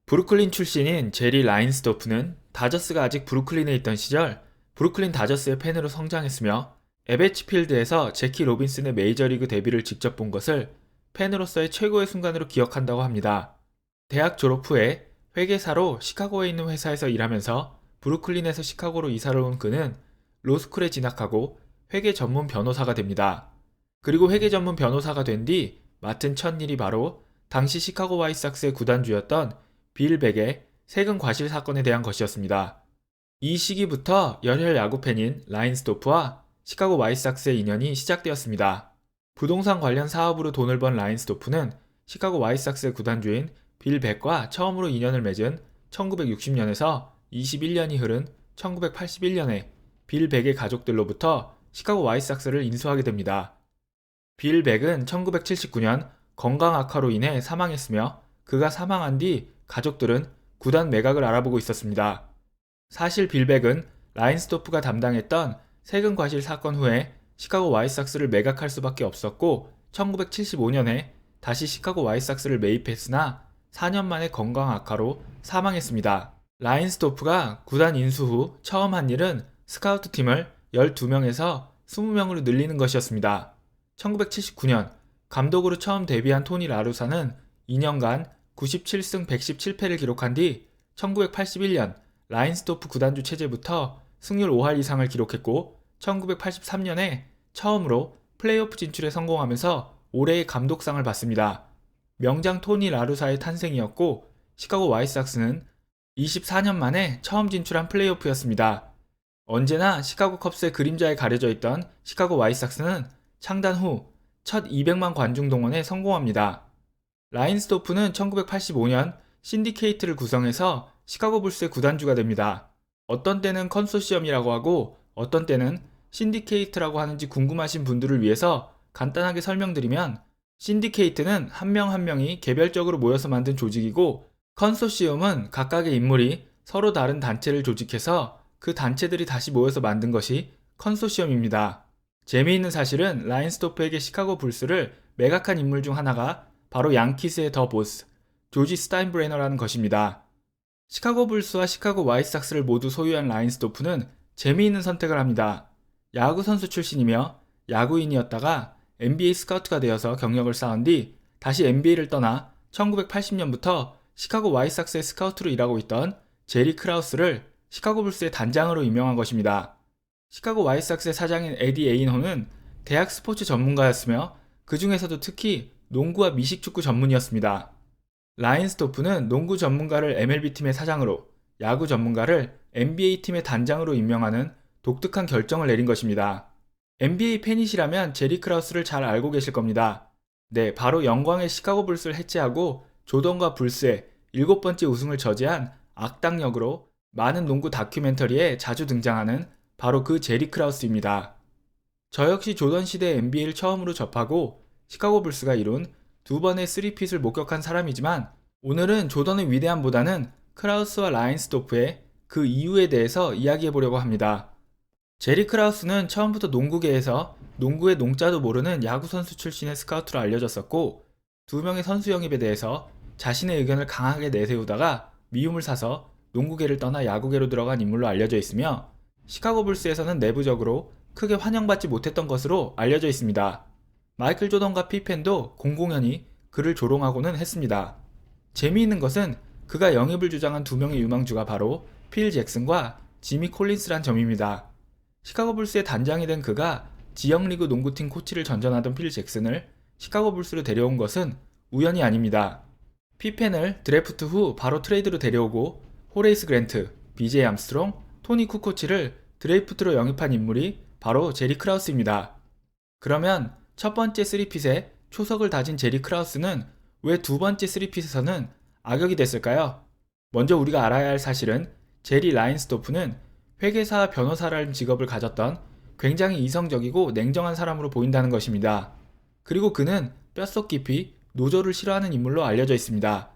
브루클린 출신인 제리 라인스도프는 다저스가 아직 브루클린에 있던 시절 브루클린 다저스의 팬으로 성장했으며 에베치 필드에서 제키 로빈슨의 메이저리그 데뷔를 직접 본 것을 팬으로서의 최고의 순간으로 기억한다고 합니다. 대학 졸업 후에 회계사로 시카고에 있는 회사에서 일하면서 브루클린에서 시카고로 이사를 온 그는 로스쿨에 진학하고 회계 전문 변호사가 됩니다. 그리고 회계 전문 변호사가 된 뒤 맡은 첫 일이 바로 당시 시카고 화이트삭스의 구단주였던 빌 백의 세금 과실 사건에 대한 것이었습니다. 이 시기부터 열혈 야구팬인 라인스도프와 시카고 화이트삭스의 인연이 시작되었습니다. 부동산 관련 사업으로 돈을 번 라인스도프는 시카고 화이트삭스의 구단주인 빌 백과 처음으로 인연을 맺은 1960년에서 21년이 흐른 1981년에 빌 백의 가족들로부터 시카고 화이트삭스를 인수하게 됩니다. 빌 백은 1979년 건강 악화로 인해 사망했으며 그가 사망한 뒤 가족들은 구단 매각을 알아보고 있었습니다. 사실 빌 백은 라인스도프가 담당했던 세금 과실 사건 후에 시카고 화이트삭스를 매각할 수밖에 없었고 1975년에 다시 시카고 화이트삭스를 매입했으나 4년 만에 건강 악화로 사망했습니다. 라인스도프가 구단 인수 후 처음 한 일은 스카우트 팀을 12명에서 20명으로 늘리는 것이었습니다. 1979년 감독으로 처음 데뷔한 토니 라루사는 2년간 97승 117패를 기록한 뒤 1981년 라인스도프 구단주 체제부터 승률 5할 이상을 기록했고 1983년에 처음으로 플레이오프 진출에 성공하면서 올해의 감독상을 받습니다. 명장 토니 라루사의 탄생이었고 시카고 화이트삭스는 24년 만에 처음 진출한 플레이오프였습니다. 언제나 시카고 컵스의 그림자에 가려져 있던 시카고 화이트삭스는 창단 후 첫 200만 관중 동원에 성공합니다. 라인스도프는 1985년 신디케이트를 구성해서 시카고 불스의 구단주가 됩니다. 어떤 때는 컨소시엄이라고 하고 어떤 때는 신디케이트라고 하는지 궁금하신 분들을 위해서 간단하게 설명드리면 신디케이트는 한 명 한 명이 개별적으로 모여서 만든 조직이고 컨소시엄은 각각의 인물이 서로 다른 단체를 조직해서 그 단체들이 다시 모여서 만든 것이 컨소시엄입니다. 재미있는 사실은 라인스도프에게 시카고 불스를 매각한 인물 중 하나가 바로 양키스의 더 보스, 조지 스타인브레너라는 것입니다. 시카고 불스와 시카고 화이트삭스를 모두 소유한 라인스도프는 재미있는 선택을 합니다. 야구 선수 출신이며 야구인이었다가 NBA 스카우트가 되어서 경력을 쌓은 뒤 다시 NBA를 떠나 1980년부터 시카고 화이트삭스의 스카우트로 일하고 있던 제리 크라우스를 시카고 불스의 단장으로 임명한 것입니다. 시카고 화이트삭스의 사장인 에디 에인호는 대학 스포츠 전문가였으며 그 중에서도 특히 농구와 미식축구 전문이었습니다. 라인스도프는 농구 전문가를 MLB팀의 사장으로, 야구 전문가를 NBA팀의 단장으로 임명하는 독특한 결정을 내린 것입니다. NBA 팬이시라면 제리 크라우스를 잘 알고 계실 겁니다. 네, 바로 영광의 시카고 불스를 해체하고 조던과 불스의 7번째 우승을 저지한 악당 역으로 많은 농구 다큐멘터리에 자주 등장하는 바로 그 제리 크라우스입니다. 저 역시 조던 시대 NBA를 처음으로 접하고 시카고 불스가 이룬 2번의 3핏을 목격한 사람이지만 오늘은 조던의 위대함보다는 크라우스와 라인스도프의 그 이유에 대해서 이야기해보려고 합니다. 제리 크라우스는 처음부터 농구계에서 농구의 농자도 모르는 야구선수 출신의 스카우트로 알려졌었고 2명의 선수 영입에 대해서 자신의 의견을 강하게 내세우다가 미움을 사서 농구계를 떠나 야구계로 들어간 인물로 알려져 있으며 시카고 불스에서는 내부적으로 크게 환영받지 못했던 것으로 알려져 있습니다. 마이클 조던과 피펜도 공공연히 그를 조롱하고는 했습니다. 재미있는 것은 그가 영입을 주장한 2명의 유망주가 바로 필 잭슨과 지미 콜린스란 점입니다. 시카고 불스의 단장이 된 그가 지역리그 농구팀 코치를 전전하던 필 잭슨을 시카고 불스로 데려온 것은 우연이 아닙니다. 피펜을 드래프트 후 바로 트레이드로 데려오고 호레이스 그랜트, BJ 암스트롱, 토니 쿠코치를 드래프트로 영입한 인물이 바로 제리 크라우스입니다. 그러면 첫 번째 3핏에 초석을 다진 제리 크라우스는 왜 두 번째 3핏에서는 악역이 됐을까요? 먼저 우리가 알아야 할 사실은 제리 라인스도프는 회계사와 변호사라는 직업을 가졌던 굉장히 이성적이고 냉정한 사람으로 보인다는 것입니다. 그리고 그는 뼛속 깊이 노조를 싫어하는 인물로 알려져 있습니다.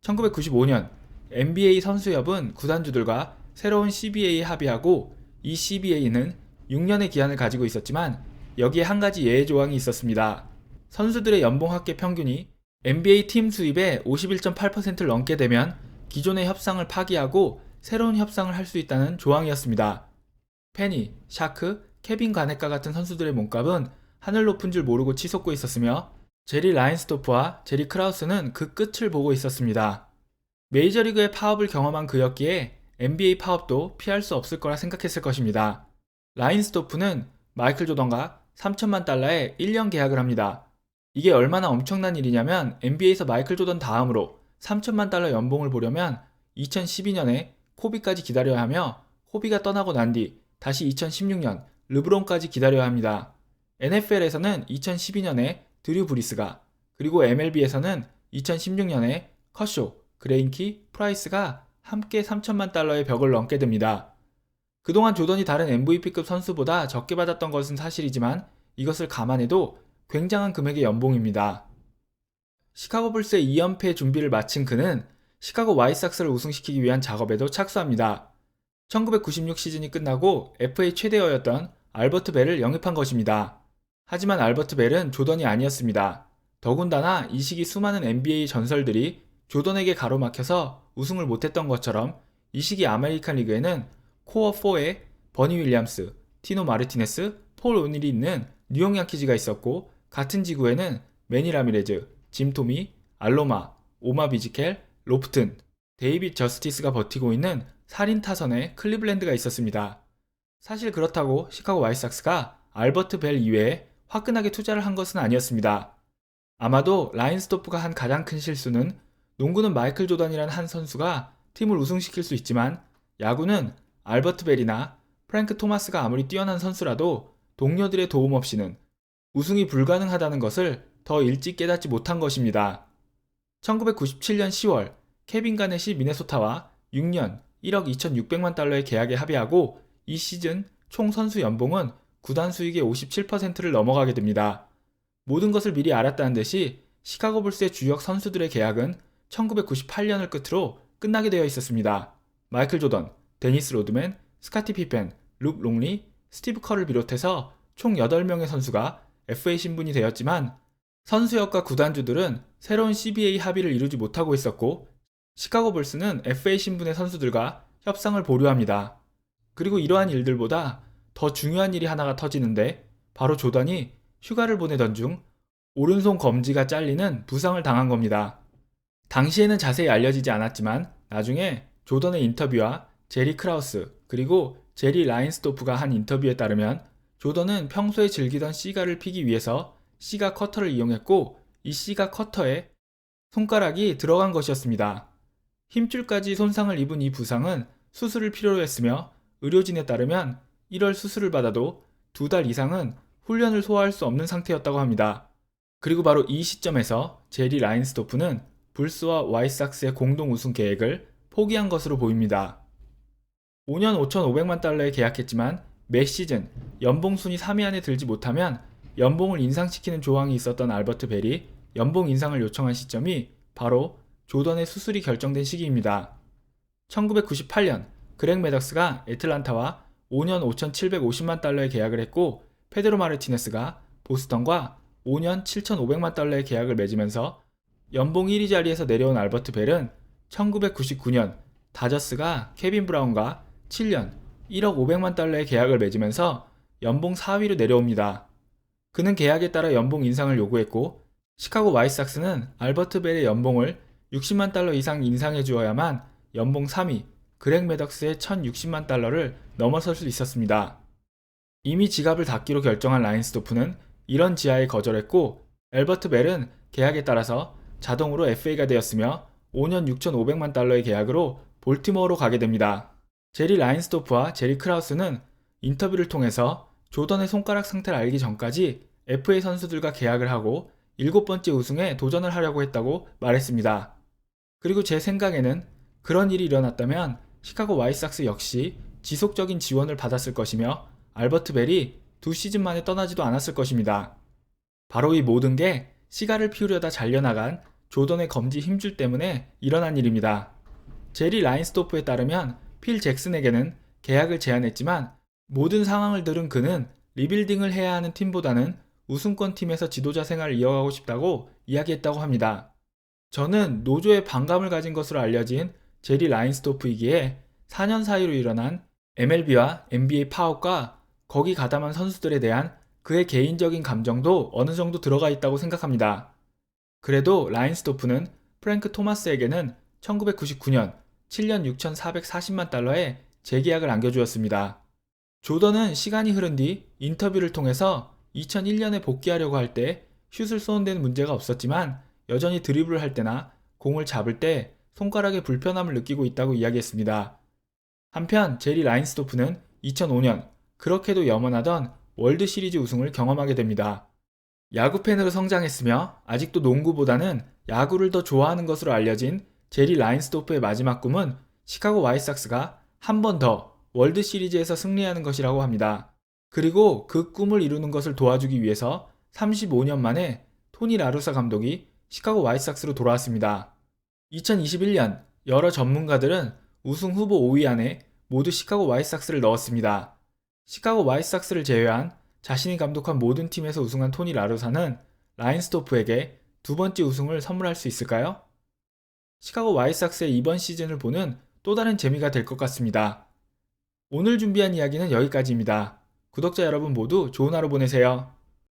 1995년 NBA 선수협은 구단주들과 새로운 CBA에 합의하고 이 CBA는 6년의 기한을 가지고 있었지만 여기에 한 가지 예외 조항이 있었습니다. 선수들의 연봉 합계 평균이 NBA 팀 수입의 51.8%를 넘게 되면 기존의 협상을 파기하고 새로운 협상을 할 수 있다는 조항이었습니다. 페니, 샤크, 케빈 가넷과 같은 선수들의 몸값은 하늘 높은 줄 모르고 치솟고 있었으며 제리 라인스도프와 제리 크라우스는 그 끝을 보고 있었습니다. 메이저리그의 파업을 경험한 그였기에 NBA 파업도 피할 수 없을 거라 생각했을 것입니다. 라인스도프는 마이클 조던과 3천만 달러의 1년 계약을 합니다. 이게 얼마나 엄청난 일이냐면 NBA에서 마이클 조던 다음으로 3천만 달러 연봉을 보려면 2012년에 코비까지 기다려야 하며 코비가 떠나고 난 뒤 다시 2016년 르브론까지 기다려야 합니다. NFL에서는 2012년에 드류 브리스가, 그리고 MLB에서는 2016년에 커쇼, 그레인키, 프라이스가 함께 3천만 달러의 벽을 넘게 됩니다. 그동안 조던이 다른 MVP급 선수보다 적게 받았던 것은 사실이지만 이것을 감안해도 굉장한 금액의 연봉입니다. 시카고 불스의 2연패 준비를 마친 그는 시카고 화이트삭스를 우승시키기 위한 작업에도 착수합니다. 1996 시즌이 끝나고 FA 최대어였던 알버트 벨을 영입한 것입니다. 하지만 알버트 벨은 조던이 아니었습니다. 더군다나 이 시기 수많은 NBA 전설들이 조던에게 가로막혀서 우승을 못했던 것처럼 이 시기 아메리칸 리그에는 코어 4에 버니 윌리엄스, 티노 마르티네스, 폴 오닐이 있는 뉴욕 양키즈가 있었고 같은 지구에는 매니 라미레즈, 짐 토미, 알로마, 오마 비지켈, 로프튼, 데이빗 저스티스가 버티고 있는 살인 타선의 클리블랜드가 있었습니다. 사실 그렇다고 시카고 화이트삭스가 알버트 벨 이외에 화끈하게 투자를 한 것은 아니었습니다. 아마도 라인스도프가 한 가장 큰 실수는 농구는 마이클 조던이라는 한 선수가 팀을 우승시킬 수 있지만 야구는 알버트 벨이나 프랭크 토마스가 아무리 뛰어난 선수라도 동료들의 도움 없이는 우승이 불가능하다는 것을 더 일찍 깨닫지 못한 것입니다. 1997년 10월 케빈 가넷이 미네소타와 6년 1억 2,600만 달러의 계약에 합의하고 이 시즌 총 선수 연봉은 구단 수익의 57%를 넘어가게 됩니다. 모든 것을 미리 알았다는 듯이 시카고 불스의 주역 선수들의 계약은 1998년을 끝으로 끝나게 되어 있었습니다. 마이클 조던, 데니스 로드맨, 스카티 피펜, 룩 롱리, 스티브 커를 비롯해서 총 8명의 선수가 FA 신분이 되었지만 선수역과 구단주들은 새로운 CBA 합의를 이루지 못하고 있었고 시카고 불스는 FA 신분의 선수들과 협상을 보류합니다. 그리고 이러한 일들보다 더 중요한 일이 하나가 터지는데 바로 조던이 휴가를 보내던 중 오른손 검지가 잘리는 부상을 당한 겁니다. 당시에는 자세히 알려지지 않았지만 나중에 조던의 인터뷰와 제리 크라우스 그리고 제리 라인스도프가 한 인터뷰에 따르면 조던은 평소에 즐기던 시가를 피기 위해서 시가 커터를 이용했고 이 시가 커터에 손가락이 들어간 것이었습니다. 힘줄까지 손상을 입은 이 부상은 수술을 필요로 했으며 의료진에 따르면 1월 수술을 받아도 2달 이상은 훈련을 소화할 수 없는 상태였다고 합니다. 그리고 바로 이 시점에서 제리 라인스도프는 불스와 화이트삭스의 공동 우승 계획을 포기한 것으로 보입니다. 5년 5,500만 달러에 계약했지만 매 시즌 연봉 순위 3위 안에 들지 못하면 연봉을 인상시키는 조항이 있었던 알버트 벨이 연봉 인상을 요청한 시점이 바로 조던의 수술이 결정된 시기입니다. 1998년 그렉 매덕스가 애틀란타와 5년 5,750만 달러의 계약을 했고 페드로 마르티네스가 보스턴과 5년 7,500만 달러의 계약을 맺으면서 연봉 1위 자리에서 내려온 알버트 벨은 1999년 다저스가 케빈 브라운과 7년 1억 500만 달러의 계약을 맺으면서 연봉 4위로 내려옵니다. 그는 계약에 따라 연봉 인상을 요구했고 시카고 화이트삭스는 알버트 벨의 연봉을 60만 달러 이상 인상해 주어야만 연봉 3위 그렉 매덕스의 1,060만 달러를 넘어설 수 있었습니다. 이미 지갑을 닫기로 결정한 라인스도프는 이런 지하에 거절했고 알버트 벨은 계약에 따라서 자동으로 FA가 되었으며 5년 6,500만 달러의 계약으로 볼티모어로 가게 됩니다. 제리 라인스도프와 제리 크라우스는 인터뷰를 통해서 조던의 손가락 상태를 알기 전까지 FA 선수들과 계약을 하고 7번째 우승에 도전을 하려고 했다고 말했습니다. 그리고 제 생각에는 그런 일이 일어났다면 시카고 화이트삭스 역시 지속적인 지원을 받았을 것이며 알버트 벨이 2시즌 만에 떠나지도 않았을 것입니다. 바로 이 모든 게 시가를 피우려다 잘려나간 조던의 검지 힘줄 때문에 일어난 일입니다. 제리 라인스도프에 따르면 필 잭슨에게는 계약을 제안했지만 모든 상황을 들은 그는 리빌딩을 해야 하는 팀보다는 우승권 팀에서 지도자 생활을 이어가고 싶다고 이야기했다고 합니다. 저는 노조에 반감을 가진 것으로 알려진 제리 라인스도프이기에 4년 사이로 일어난 MLB와 NBA 파업과 거기 가담한 선수들에 대한 그의 개인적인 감정도 어느 정도 들어가 있다고 생각합니다. 그래도 라인스도프는 프랭크 토마스에게는 1999년 7년 6,440만 달러의 재계약을 안겨주었습니다. 조던은 시간이 흐른 뒤 인터뷰를 통해서 2001년에 복귀하려고 할 때 슛을 쏘는 데는 문제가 없었지만 여전히 드리블을 할 때나 공을 잡을 때 손가락에 불편함을 느끼고 있다고 이야기했습니다. 한편 제리 라인스도프는 2005년 그렇게도 염원하던 월드 시리즈 우승을 경험하게 됩니다. 야구 팬으로 성장했으며 아직도 농구보다는 야구를 더 좋아하는 것으로 알려진 제리 라인스도프의 마지막 꿈은 시카고 화이트삭스가 한 번 더 월드 시리즈에서 승리하는 것이라고 합니다. 그리고 그 꿈을 이루는 것을 도와주기 위해서 35년 만에 토니 라루사 감독이 시카고 화이트삭스로 돌아왔습니다. 2021년 여러 전문가들은 우승 후보 5위 안에 모두 시카고 화이트삭스를 넣었습니다. 시카고 화이트삭스를 제외한 자신이 감독한 모든 팀에서 우승한 토니 라루사는 라인스도프에게 두 번째 우승을 선물할 수 있을까요? 시카고 화이트삭스의 이번 시즌을 보는 또 다른 재미가 될 것 같습니다. 오늘 준비한 이야기는 여기까지입니다. 구독자 여러분 모두 좋은 하루 보내세요.